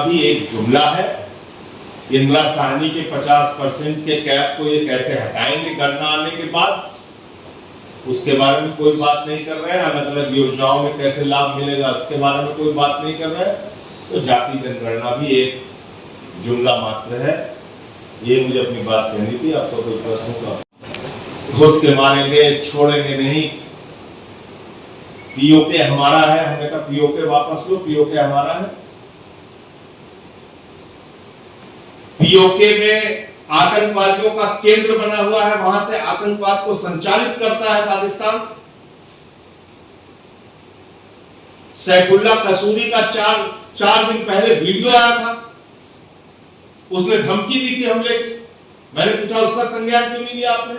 भी एक जुमला है। इंदिरा साहनी के 50% के कैप को ये कैसे हटाएंगे गणना आने के बाद, उसके बारे में कोई बात नहीं कर रहे हैं। अलग अलग योजनाओं में कैसे लाभ मिलेगा उसके बारे में कोई बात नहीं कर रहे हैं। तो जाति जनगणना भी एक जुमला मात्र है। ये मुझे अपनी बात कहनी थी। आपको कोई प्रश्न का घुस के मारेंगे, छोड़ेंगे नहीं। पीओके हमारा है, हमने कहा पीओके वापस लो, पीओके हमारा है। पीओके में आतंकवादियों का केंद्र बना हुआ है, वहां से आतंकवाद को संचालित करता है पाकिस्तान। सैफुल्लाह कसूरी का चार दिन पहले वीडियो आया था, उसने धमकी दी थी हमले की। मैंने पूछा उसका संज्ञान क्यों नहीं लिया आपने?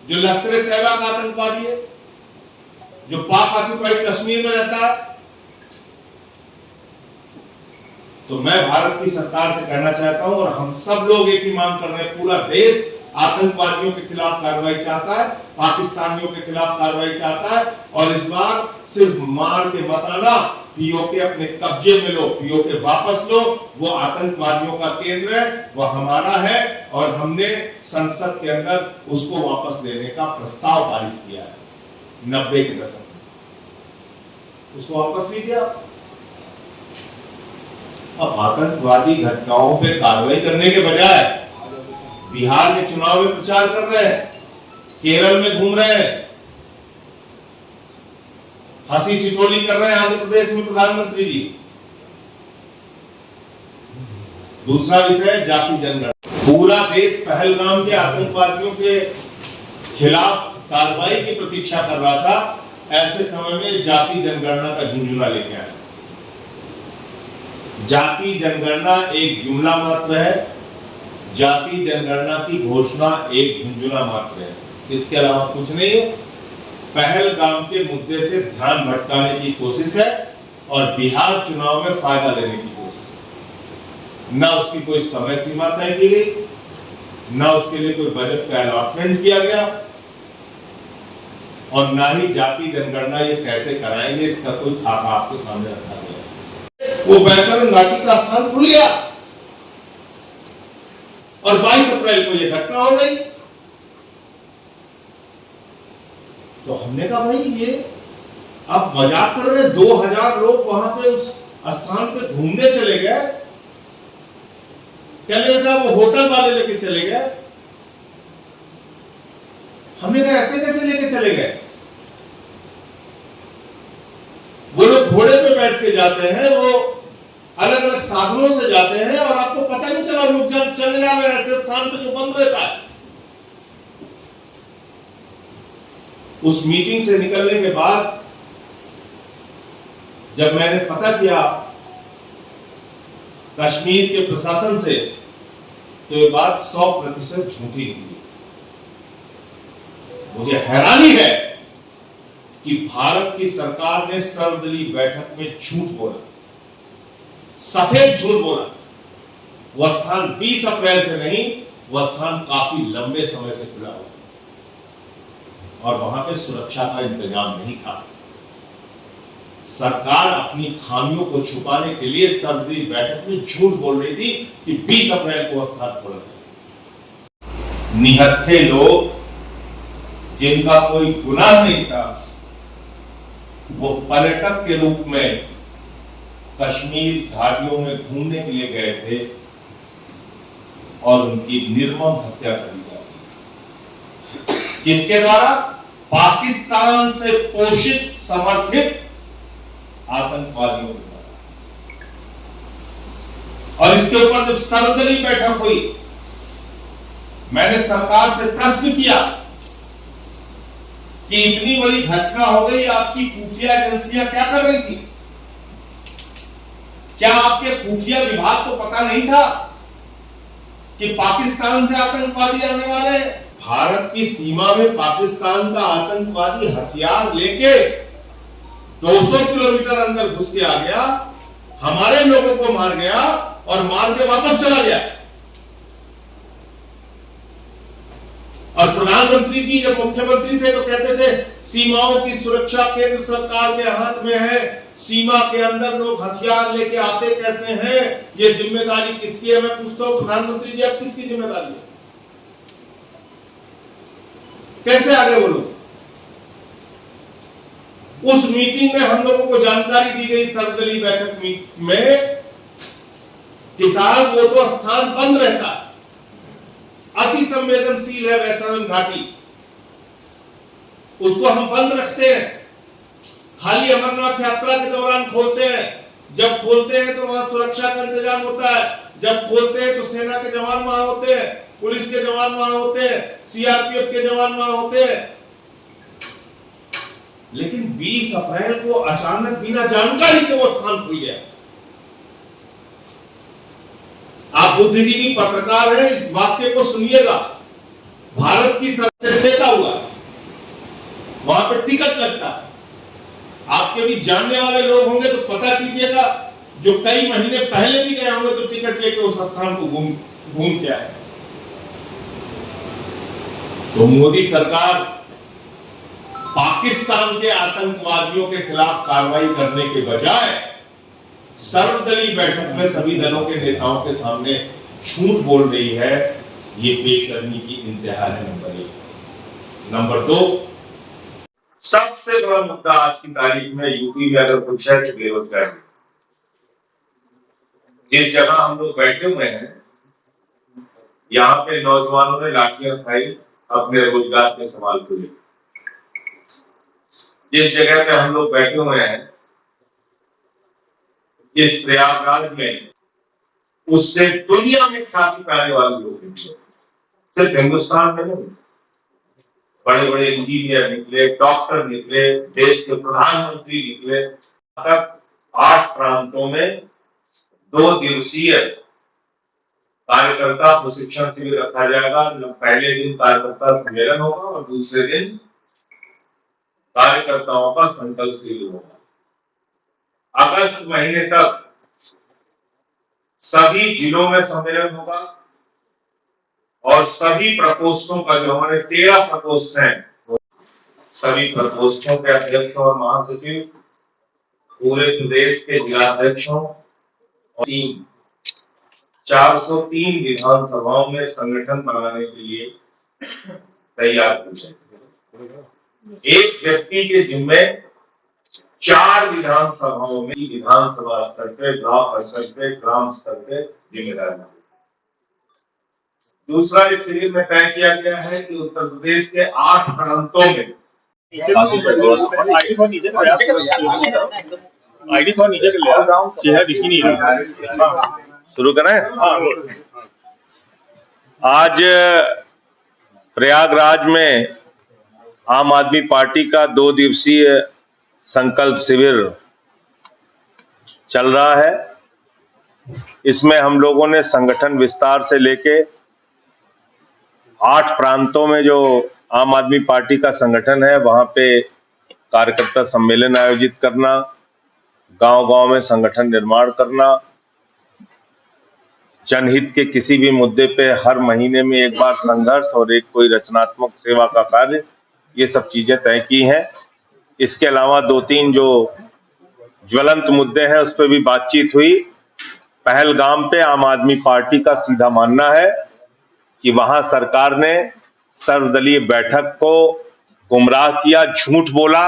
जो लश्कर तैयबा का आतंकवादी है, जो पाक ऑक्युपाइड कश्मीर में रहता है। तो मैं भारत की सरकार से कहना चाहता हूं, और हम सब लोग एक ही मांग कर रहे हैं, पूरा देश आतंकवादियों के खिलाफ कार्रवाई चाहता है, पाकिस्तानियों के खिलाफ कार्रवाई चाहता है। और इस बार सिर्फ मार के बताना, पीओके अपने कब्जे में लो, पीओके वापस लो। वो आतंकवादियों का केंद्र है, वो हमारा है, और हमने संसद के अंदर उसको वापस लेने का प्रस्ताव पारित किया है 90 के दशक में। उसको वापस लीजिए आप। अब आतंकवादी घटनाओं पे कार्रवाई करने के बजाय बिहार के चुनाव में प्रचार कर रहे हैं, केरल में घूम रहे हैं, हंसी ठिठोली कर रहे हैं आंध्र प्रदेश में प्रधानमंत्री जी। दूसरा विषय जाति जनगणना। पूरा देश पहलगाम के आतंकवादियों के खिलाफ कार्रवाई की प्रतीक्षा कर रहा था। ऐसे समय में जाति जनगणना का झुंझुना लेके आए। जाति जनगणना एक जुमला मात्र है, जाति जनगणना की घोषणा एक झुंझुना मात्र है, इसके अलावा कुछ नहीं है। पहलगाम के मुद्दे से ध्यान भटकाने की कोशिश है और बिहार चुनाव में फायदा लेने की कोशिश है। ना उसकी कोई समय सीमा तय की गई, ना उसके लिए कोई बजट का अलॉटमेंट किया गया, और ना ही जाति जनगणना ये कैसे कराएंगे इसका कोई खाका आपके सामने रखा गया। वो बैसरन घाटी का स्थान खुल गया और 22 अप्रैल को ये घटना हो गई। तो हमने कहा भाई ये आप मजाक कर रहे हैं। 2000 लोग वहां पे उस स्थान पे घूमने चले गए, कहने साहब वो होटल वाले लेके चले गए। हमने कहा ऐसे कैसे लेके चले गए? वो लोग घोड़े पे बैठ के जाते हैं, वो अलग अलग साधनों से जाते हैं, और आपको पता नहीं चला लोग जब चले जा रहे हैं ऐसे स्थान पे जो बंद रहता है। उस मीटिंग से निकलने के बाद जब मैंने पता किया कश्मीर के प्रशासन से, तो ये बात 100% झूठी निकली। मुझे हैरानी है कि भारत की सरकार ने सर्वदलीय बैठक में झूठ बोला, सफेद झूठ बोला। वह स्थान 20 अप्रैल से नहीं, वह स्थान काफी लंबे समय से खुला हुआ और वहां पे सुरक्षा का इंतजाम नहीं था। सरकार अपनी खामियों को छुपाने के लिए सर्वदलीय बैठक में झूठ बोल रही थी कि 20 अप्रैल को स्थान खुला था। निहत्थे लोग जिनका कोई गुनाह नहीं था, वो पर्यटक के रूप में कश्मीर घाटियों में घूमने के लिए गए थे और उनकी निर्मम हत्या कर दी जाती। किसके द्वारा? पाकिस्तान से पोषित समर्थित आतंकवादियों के द्वारा। और इसके ऊपर जब सर्वदलीय बैठक हुई, मैंने सरकार से प्रश्न किया कि इतनी बड़ी घटना हो गई, आपकी खुफिया एजेंसियां क्या कर रही थी? क्या आपके खुफिया विभाग को पता नहीं था कि पाकिस्तान से आतंकवादी आने वाले हैं? भारत की सीमा में पाकिस्तान का आतंकवादी हथियार लेके 200 किलोमीटर अंदर घुस के आ गया, हमारे लोगों को मार गया और मार के वापस चला गया। और प्रधानमंत्री जी जब मुख्यमंत्री थे तो कहते थे सीमाओं की सुरक्षा केंद्र सरकार के हाथ में है, सीमा के अंदर लोग हथियार लेके आते कैसे हैं, ये जिम्मेदारी किसकी है? मैं पूछता हूं प्रधानमंत्री जी, अब किसकी जिम्मेदारी है? कैसे आगे बोलो? उस मीटिंग में हम लोगों को जानकारी दी गई सर्वदलीय बैठक में कि साहब वो तो स्थान बंद रहता है, अति संवेदनशील है वैशाली घाटी, उसको हम बंद रखते हैं, खाली अमरनाथ यात्रा के दौरान खोलते हैं। जब खोलते हैं तो वहां सुरक्षा का इंतजाम होता है, जब खोलते हैं तो सेना के जवान वहां होते हैं, पुलिस के जवान वहां होते हैं, सीआरपीएफ के जवान वहां होते हैं। लेकिन 20 अप्रैल को अचानक बिना जानकारी के वो स्थान खुल गया। आप बुद्धिजीवी पत्रकार हैं, इस वाक्य को सुनिएगा। भारत की सरहद फेंका हुआ है, वहां पे टिकट लगता है। आपके भी जानने वाले लोग होंगे तो पता कीजिएगा, जो कई महीने पहले भी गए होंगे तो टिकट लेके उस स्थान को घूम के आए। तो मोदी सरकार पाकिस्तान के आतंकवादियों के खिलाफ कार्रवाई करने के बजाय सर्वदलीय बैठक में सभी दलों के नेताओं के सामने झूठ बोल रही है। ये बेशर्मी की इंतहा है, नंबर 1। नंबर 2, सबसे बड़ा मुद्दा आज की तारीख में यूपी में अगर कुछ है तो बेरोजगारी। जिस जगह हम लोग बैठे हुए हैं, यहाँ पे नौजवानों ने लाठियां उठाई अपने रोजगार के सवाल को लेकर। जिस जगह पे हम लोग बैठे हुए हैं, इस प्रयागराज में, उससे दुनिया में ख्याति पाने वाले लोग हैं। सिर्फ हिंदुस्तान में नहीं, बड़े बड़े इंजीनियर निकले, डॉक्टर निकले, देश के प्रधानमंत्री निकले। तक 8 प्रांतों में 2 दिवसीय कार्यकर्ता प्रशिक्षण शिविर रखा जाएगा। पहले दिन कार्यकर्ता सम्मेलन होगा और दूसरे दिन कार्यकर्ताओं का संकल्प शिविर होगा। अगस्त महीने तक सभी जिलों में सम्मेलन होगा और सभी प्रकोष्ठों का, जो हमारे 13 प्रकोष्ठ हैं, सभी प्रकोष्ठों के अध्यक्ष और महासचिव, पूरे प्रदेश के जिलाध्यक्षों और 403 विधानसभाओं में संगठन बनाने के लिए तैयार किए। एक व्यक्ति के जिम्मे 4 विधानसभाओं में, विधानसभा स्तर पे, ब्लॉक स्तर पे, ग्राम स्तर पे जिम्मेदारी। दूसरा, इस शिविर में तय किया गया है कि उत्तर प्रदेश के 8 प्रांतों में शुरू करें। आज प्रयागराज में आम आदमी पार्टी का 2 दिवसीय संकल्प शिविर चल रहा है। इसमें हम लोगों ने संगठन विस्तार से लेके 8 प्रांतों में जो आम आदमी पार्टी का संगठन है, वहां पे कार्यकर्ता सम्मेलन आयोजित करना, गांव-गांव में संगठन निर्माण करना, जनहित के किसी भी मुद्दे पे हर महीने में एक बार संघर्ष और एक कोई रचनात्मक सेवा का कार्य, ये सब चीजें तय की हैं। इसके अलावा 2-3 जो ज्वलंत मुद्दे हैं उस पर भी बातचीत हुई। पहलगाम पे आम आदमी पार्टी का सीधा मानना है कि वहां सरकार ने सर्वदलीय बैठक को गुमराह किया, झूठ बोला।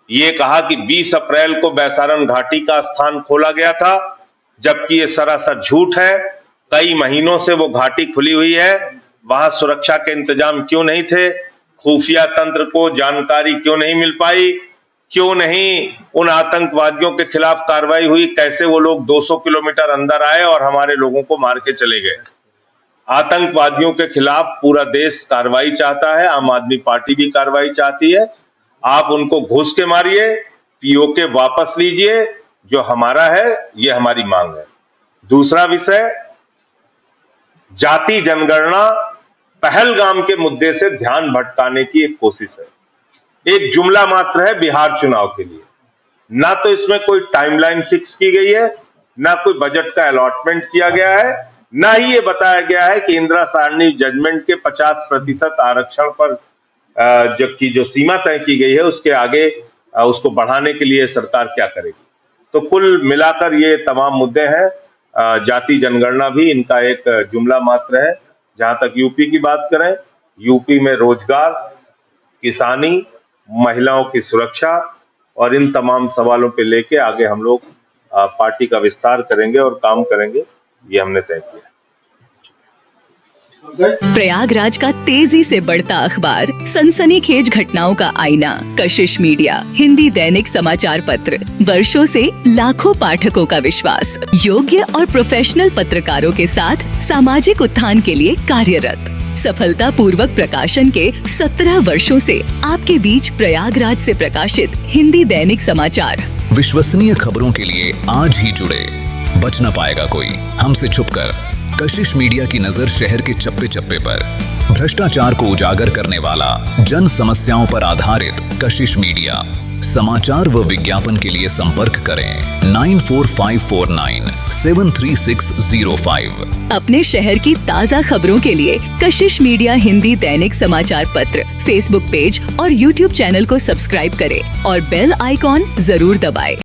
ये कहा कि 20 अप्रैल को बैसारन घाटी का स्थान खोला गया था, जबकि ये सरासर झूठ है। कई महीनों से वो घाटी खुली हुई है, वहां सुरक्षा के इंतजाम क्यों नहीं थे? खुफिया तंत्र को जानकारी क्यों नहीं मिल पाई? क्यों नहीं उन आतंकवादियों के खिलाफ कार्रवाई हुई? कैसे वो लोग 200 किलोमीटर अंदर आए और हमारे लोगों को मार के चले गए? आतंकवादियों के खिलाफ पूरा देश कार्रवाई चाहता है, आम आदमी पार्टी भी कार्रवाई चाहती है। आप उनको घुस के मारिए, पीओके वापस लीजिए, जो हमारा है, ये हमारी मांग है। दूसरा विषय, जाति जनगणना पहलगाम के मुद्दे से ध्यान भटकाने की एक कोशिश है। एक जुमला मात्र है बिहार चुनाव के लिए। ना तो इसमें कोई टाइमलाइन फिक्स की गई है, ना कोई बजट का अलॉटमेंट किया गया है, ना ही ये बताया गया है कि इंदिरा सारणी जजमेंट के 50% आरक्षण पर जबकि जो सीमा तय की गई है उसके आगे उसको बढ़ाने के लिए सरकार क्या करेगी। तो कुल मिलाकर ये तमाम मुद्दे हैं। जाति जनगणना भी इनका एक जुमला मात्र है। जहां तक यूपी की बात करें, यूपी में रोजगार, किसानी, महिलाओं की सुरक्षा और इन तमाम सवालों पे लेके आगे हम लोग पार्टी का विस्तार करेंगे और काम करेंगे, ये हमने तय किया। प्रयागराज का तेजी से बढ़ता अखबार, सनसनीखेज घटनाओं का आईना, कशिश मीडिया, हिंदी दैनिक समाचार पत्र, वर्षों से लाखों पाठकों का विश्वास, योग्य और प्रोफेशनल पत्रकारों के साथ सामाजिक उत्थान के लिए कार्यरत, सफलता पूर्वक प्रकाशन के 17 वर्षों से आपके बीच प्रयागराज से प्रकाशित हिंदी दैनिक समाचार। विश्वसनीय खबरों के लिए आज ही जुड़े, बच न पाएगा कोई हमसे छुपकर। कशिश मीडिया की नजर शहर के चप्पे चप्पे पर, भ्रष्टाचार को उजागर करने वाला, जन समस्याओं पर आधारित कशिश मीडिया। समाचार व विज्ञापन के लिए संपर्क करें 9454973605। अपने शहर की ताज़ा खबरों के लिए कशिश मीडिया हिंदी दैनिक समाचार पत्र फेसबुक पेज और यूट्यूब चैनल को सब्सक्राइब करें और बेल आइकॉन जरूर दबाएं।